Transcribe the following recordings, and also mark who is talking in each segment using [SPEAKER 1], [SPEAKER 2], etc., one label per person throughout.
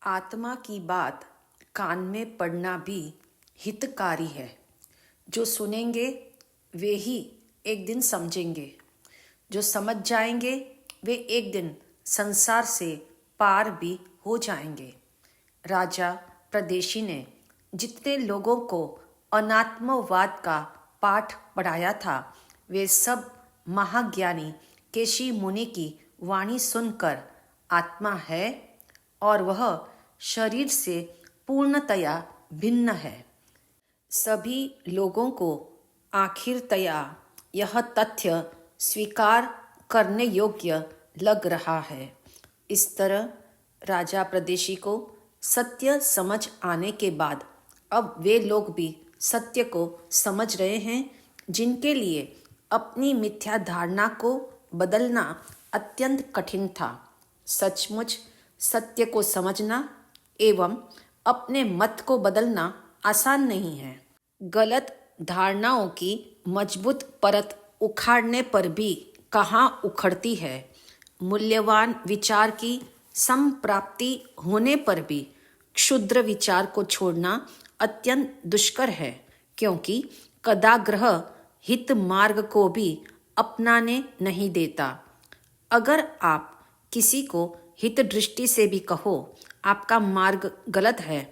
[SPEAKER 1] आत्मा की बात कान में पड़ना भी हितकारी है। जो सुनेंगे वे ही एक दिन समझेंगे। जो समझ जाएंगे वे एक दिन संसार से पार भी हो जाएंगे। राजा प्रदेशी ने जितने लोगों को अनात्मवाद का पाठ पढ़ाया था, वे सब महाज्ञानी केशी मुनि की वाणी सुनकर आत्मा है और वह शरीर से पूर्णतया भिन्न है। सभी लोगों को आखिरतया यह तथ्य स्वीकार करने योग्य लग रहा है। इस तरह राजा प्रदेशी को सत्य समझ आने के बाद अब वे लोग भी सत्य को समझ रहे हैं, जिनके लिए अपनी मिथ्या धारणा को बदलना अत्यंत कठिन था। सचमुच सत्य को समझना एवं अपने मत को बदलना आसान नहीं है। गलत धारणाओं की मजबूत परत उखाड़ने पर भी कहाँ उखड़ती है। मूल्यवान विचार की संप्राप्ति होने पर भी क्षुद्र विचार को छोड़ना अत्यंत दुष्कर है, क्योंकि कदाग्रह हित मार्ग को भी अपनाने नहीं देता। अगर आप किसी को हित दृष्टि से भी कहो आपका मार्ग गलत है,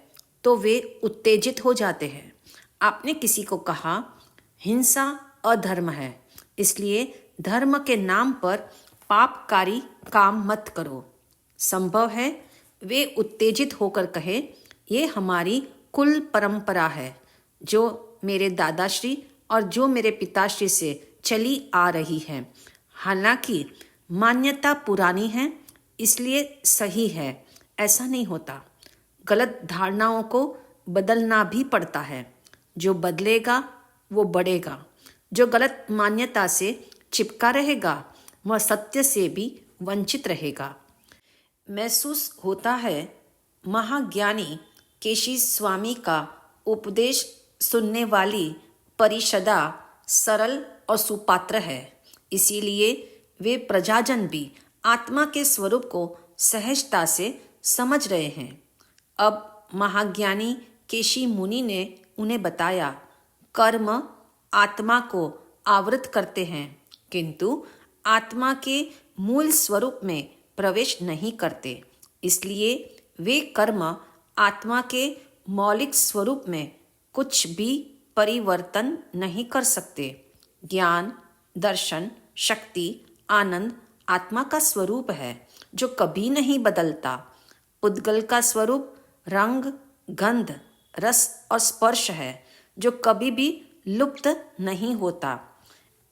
[SPEAKER 1] तो वे उत्तेजित हो जाते हैं। आपने किसी को कहा हिंसा अधर्म है, इसलिए धर्म के नाम पर पापकारी काम मत करो। संभव है वे उत्तेजित होकर कहे ये हमारी कुल परंपरा है, जो मेरे दादाश्री और जो मेरे पिताश्री से चली आ रही है। हालांकि मान्यता पुरानी है इसलिए सही है, ऐसा नहीं होता। गलत धारणाओं को बदलना भी पड़ता है। जो बदलेगा वो बढ़ेगा। जो गलत मान्यता से चिपका रहेगा वह सत्य से भी वंचित रहेगा। महसूस होता है महाज्ञानी केशी स्वामी का उपदेश सुनने वाली परिषदा सरल और सुपात्र है, इसीलिए वे प्रजाजन भी आत्मा के स्वरूप को सहजता से समझ रहे हैं। अब महाज्ञानी केशी मुनि ने उन्हें बताया, कर्म आत्मा को आवृत करते हैं, किंतु आत्मा के मूल स्वरूप में प्रवेश नहीं करते। इसलिए वे कर्म आत्मा के मौलिक स्वरूप में कुछ भी परिवर्तन नहीं कर सकते। ज्ञान, दर्शन, शक्ति, आनंद आत्मा का स्वरूप है जो कभी नहीं बदलता। पुद्गल का स्वरूप रंग, गंध, रस और स्पर्श है जो कभी भी लुप्त नहीं होता।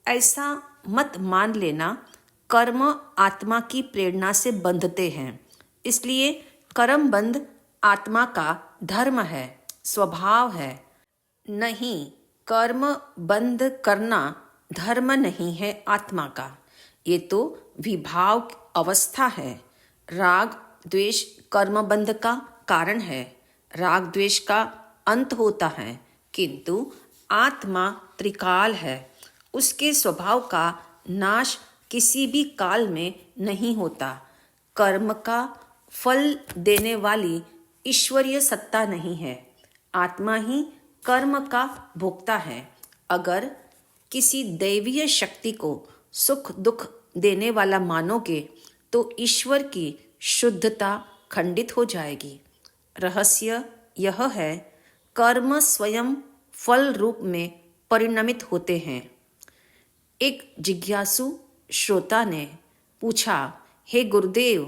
[SPEAKER 1] ऐसा मत मान लेना। कर्म आत्मा की प्रेरणा से बंधते हैं, इसलिए कर्मबंध आत्मा का धर्म है, स्वभाव है। नहीं, कर्म बंद करना धर्म नहीं है आत्मा का, ये तो विभाव अवस्था है। राग द्वेष कर्मबंध का कारण है। राग द्वेष का अंत होता है, किंतु आत्मा त्रिकाल है। उसके स्वभाव का नाश किसी भी काल में नहीं होता। कर्म का फल देने वाली ईश्वरीय सत्ता नहीं है। आत्मा ही कर्म का भोक्ता है। अगर किसी दैवीय शक्ति को सुख दुख देने वाला मानोगे तो ईश्वर की शुद्धता खंडित हो जाएगी। रहस्य यह है, कर्म स्वयं फल रूप में परिणमित होते हैं। एक जिज्ञासु श्रोता ने पूछा, हे गुरुदेव,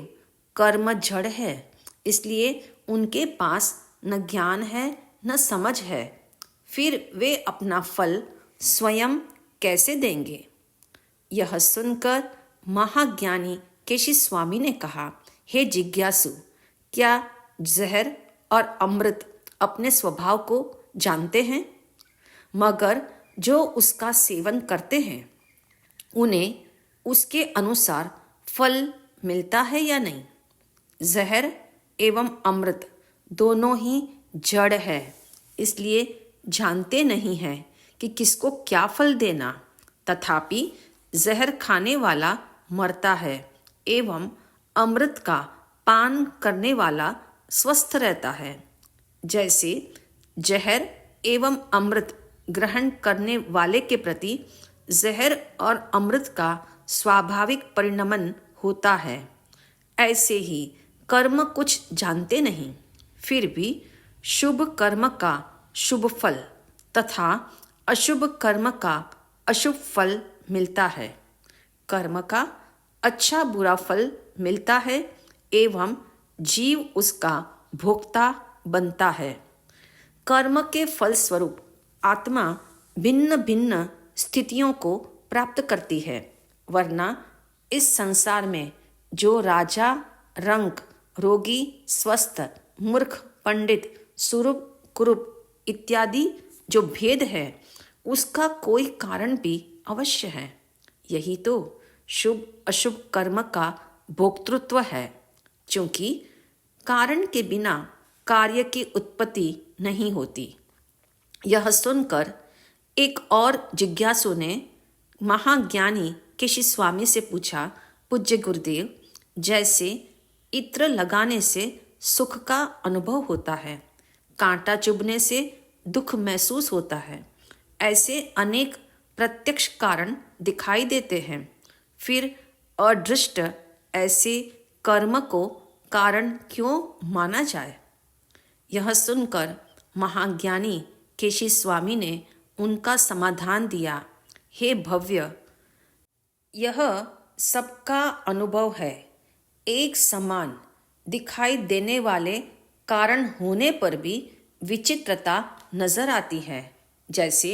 [SPEAKER 1] कर्म जड़ है, इसलिए उनके पास न ज्ञान है न समझ है, फिर वे अपना फल स्वयं कैसे देंगे? यह सुनकर महाज्ञानी केशी स्वामी ने कहा, हे जिज्ञासु, क्या जहर और अमृत अपने स्वभाव को जानते हैं? मगर जो उसका सेवन करते हैं उन्हें उसके अनुसार फल मिलता है या नहीं? जहर एवं अमृत दोनों ही जड़ है, इसलिए जानते नहीं हैं कि किसको क्या फल देना। तथापि जहर खाने वाला मरता है एवं अमृत का पान करने वाला स्वस्थ रहता है। जैसे जहर एवं अमृत ग्रहण करने वाले के प्रति जहर और अमृत का स्वाभाविक परिणमन होता है, ऐसे ही कर्म कुछ जानते नहीं, फिर भी शुभ कर्म का शुभ फल तथा अशुभ कर्म का अशुभ फल मिलता है। कर्म का अच्छा बुरा फल मिलता है एवं जीव उसका भोक्ता बनता है। कर्म के फलस्वरूप आत्मा भिन्न भिन्न स्थितियों को प्राप्त करती है, वरना इस संसार में जो राजा, रंक, रोगी, स्वस्थ, मूर्ख, पंडित, सुरूप, कुरूप इत्यादि जो भेद है, उसका कोई कारण भी अवश्य है। यही तो शुभ अशुभ कर्म का भोक्तृत्व है, क्योंकि कारण के बिना कार्य की उत्पत्ति नहीं होती। यह सुनकर एक और जिज्ञासु ने महाज्ञानी केशी स्वामी से पूछा, पूज्य गुरुदेव, जैसे इत्र लगाने से सुख का अनुभव होता है, कांटा चुभने से दुख महसूस होता है, ऐसे अनेक प्रत्यक्ष कारण दिखाई देते हैं, फिर अदृष्ट ऐसे कर्म को कारण क्यों माना जाए? यह सुनकर महाज्ञानी केशी स्वामी ने उनका समाधान दिया, हे भव्य, यह सबका अनुभव है। एक समान दिखाई देने वाले कारण होने पर भी विचित्रता नजर आती है। जैसे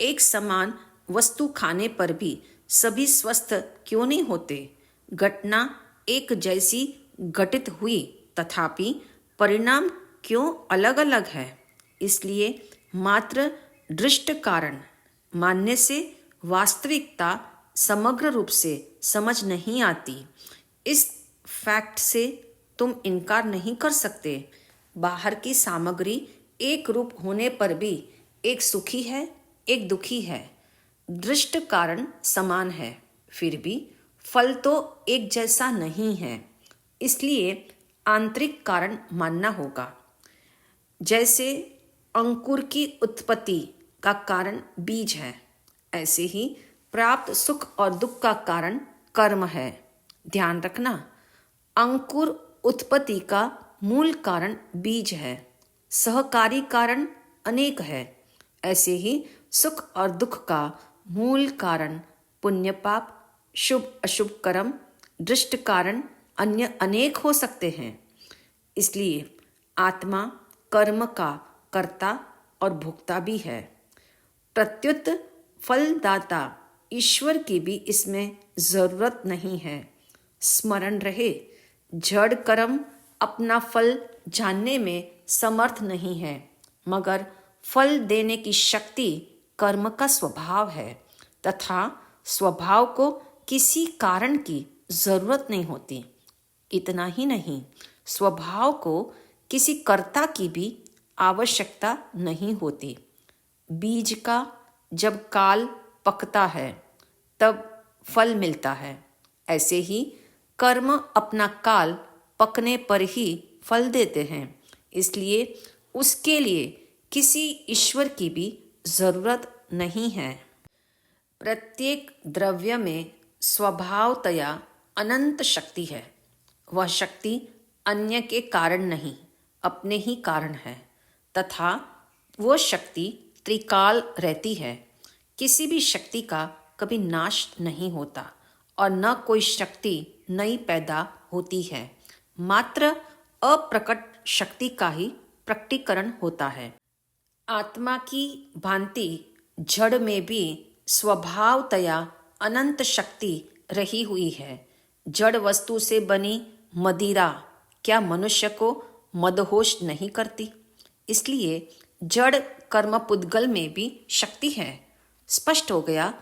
[SPEAKER 1] एक समान वस्तु खाने पर भी सभी स्वस्थ क्यों नहीं होते? घटना एक जैसी घटित हुई तथापि परिणाम क्यों अलग अलग है? इसलिए मात्र दृष्ट कारण मानने से वास्तविकता समग्र रूप से समझ नहीं आती। इस फैक्ट से तुम इनकार नहीं कर सकते। बाहर की सामग्री एक रूप होने पर भी एक सुखी है, एक दुखी है। दृष्ट कारण समान है, फिर भी फल तो एक जैसा नहीं है, इसलिए आंतरिक कारण मानना होगा। जैसे अंकुर की उत्पत्ति का कारण बीज है, ऐसे ही प्राप्त सुख और दुख का कारण कर्म है। ध्यान रखना, अंकुर उत्पत्ति का मूल कारण बीज है, सहकारी कारण अनेक है। ऐसे ही सुख और दुख का मूल कारण पुण्य पाप, शुभ अशुभ कर्म, दृष्ट कारण अन्य अनेक हो सकते हैं। इसलिए आत्मा कर्म का कर्ता और भोक्ता भी है। प्रत्युत फलदाता ईश्वर की भी इसमें जरूरत नहीं है। स्मरण रहे, जड़ कर्म अपना फल जानने में समर्थ नहीं है, मगर फल देने की शक्ति कर्म का स्वभाव है तथा स्वभाव को किसी कारण की जरूरत नहीं होती। इतना ही नहीं, स्वभाव को किसी कर्ता की भी आवश्यकता नहीं होती। बीज का जब काल पकता है तब फल मिलता है, ऐसे ही कर्म अपना काल पकने पर ही फल देते हैं। इसलिए उसके लिए किसी ईश्वर की भी जरूरत नहीं है। प्रत्येक द्रव्य में स्वभावतया अनंत शक्ति है। वह शक्ति अन्य के कारण नहीं, अपने ही कारण है तथा वो शक्ति त्रिकाल रहती है। किसी भी शक्ति का कभी नाश नहीं होता और न कोई शक्ति नई पैदा होती है। मात्र अप्रकट शक्ति का ही प्रकटीकरण होता है। आत्मा की भांति जड़ में भी स्वभावतया अनंत शक्ति रही हुई है। जड़ वस्तु से बनी मदिरा क्या मनुष्य को मदहोश नहीं करती? इसलिए जड़ कर्म पुद्गल में भी शक्ति है। स्पष्ट हो गया,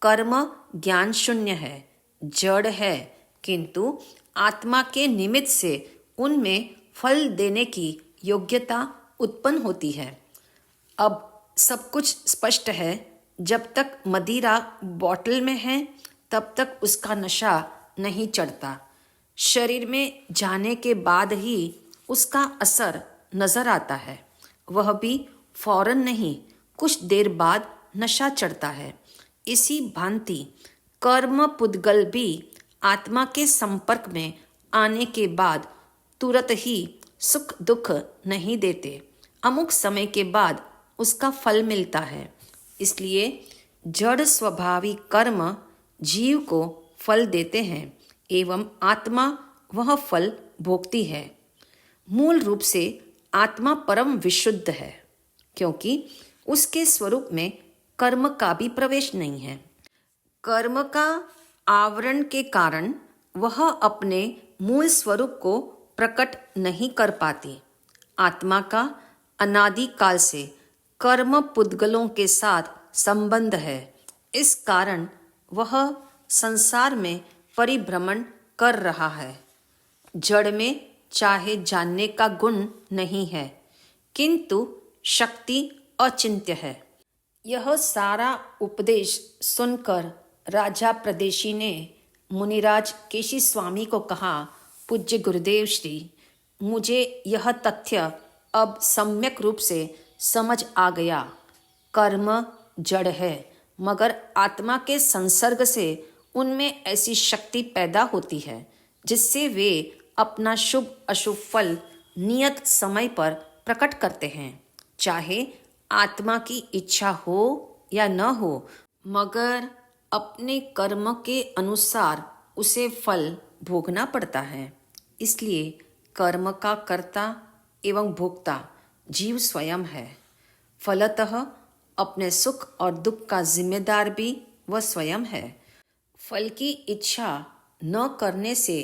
[SPEAKER 1] कर्म ज्ञान शून्य है, जड़ है, किंतु आत्मा के निमित्त से उनमें फल देने की योग्यता उत्पन्न होती है। अब सब कुछ स्पष्ट है। जब तक मदिरा बॉटल में है तब तक उसका नशा नहीं चढ़ता। शरीर में जाने के बाद ही उसका असर नजर आता है। वह भी फौरन नहीं, कुछ देर बाद नशा चढ़ता है। इसी भांति कर्म पुद्गल भी आत्मा के संपर्क में आने के बाद तुरंत ही सुख दुख नहीं देते। अमुक समय के बाद उसका फल मिलता है। इसलिए जड़ स्वभावी कर्म जीव को फल देते हैं एवं आत्मा वह फल भोगती है। मूल रूप से आत्मा परम विशुद्ध है, क्योंकि उसके स्वरूप में कर्म का भी प्रवेश नहीं है। कर्म का आवरण के कारण वह अपने मूल स्वरूप को प्रकट नहीं कर पाती। आत्मा का अनादि काल से कर्म पुद्गलों के साथ संबंध है। इस कारण वह संसार में परिभ्रमण कर रहा है। जड़ में चाहे जानने का गुण नहीं है, किंतु शक्ति अचिंत्य है। यह सारा उपदेश सुनकर राजा प्रदेशी ने मुनिराज केशी स्वामी को कहा, पूज्य गुरुदेव श्री, मुझे यह तथ्य अब सम्यक रूप से समझ आ गया। कर्म जड़ है, मगर आत्मा के संसर्ग से उनमें ऐसी शक्ति पैदा होती है जिससे वे अपना शुभ अशुभ फल नियत समय पर प्रकट करते हैं। चाहे आत्मा की इच्छा हो या न हो, मगर अपने कर्म के अनुसार उसे फल भोगना पड़ता है। इसलिए कर्म का कर्ता एवं भोक्ता जीव स्वयं है। फलतः अपने सुख और दुख का जिम्मेदार भी वह स्वयं है। फल की इच्छा न करने से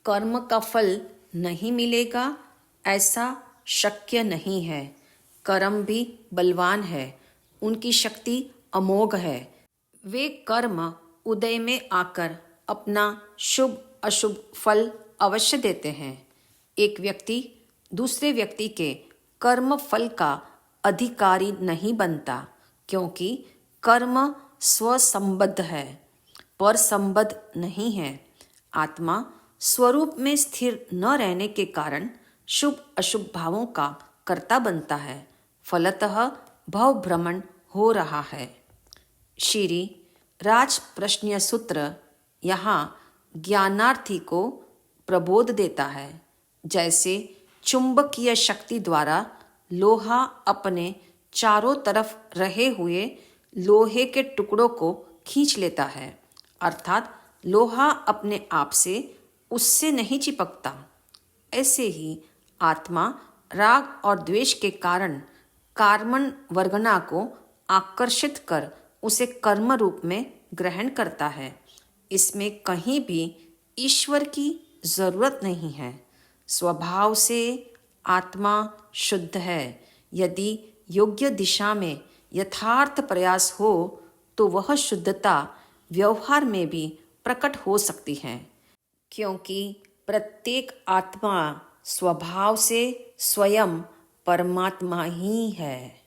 [SPEAKER 1] कर्म का फल नहीं मिलेगा, ऐसा शक्य नहीं है। कर्म भी बलवान है, उनकी शक्ति अमोघ है। वे कर्म उदय में आकर अपना शुभ अशुभ फल अवश्य देते हैं। एक व्यक्ति दूसरे व्यक्ति के कर्म फल का अधिकारी नहीं बनता, क्योंकि कर्म स्वसंबद्ध है, पर संबद्ध नहीं है। आत्मा स्वरूप में स्थिर न रहने के कारण शुभ अशुभ भावों का कर्ता बनता है। फलतः भव भ्रमण हो रहा है। श्री राज प्रश्न सूत्र यहाँ ज्ञानार्थी को प्रबोध देता है। जैसे चुंबकीय शक्ति द्वारा लोहा अपने चारों तरफ रहे हुए लोहे के टुकड़ों को खींच लेता है, अर्थात लोहा अपने आप से उससे नहीं चिपकता। ऐसे ही आत्मा राग और द्वेष के कारण कार्मण वर्गना को आकर्षित कर उसे कर्म रूप में ग्रहण करता है। इसमें कहीं भी ईश्वर की जरूरत नहीं है। स्वभाव से आत्मा शुद्ध है। यदि योग्य दिशा में यथार्थ प्रयास हो तो वह शुद्धता व्यवहार में भी प्रकट हो सकती है, क्योंकि प्रत्येक आत्मा स्वभाव से स्वयं परमात्मा ही है।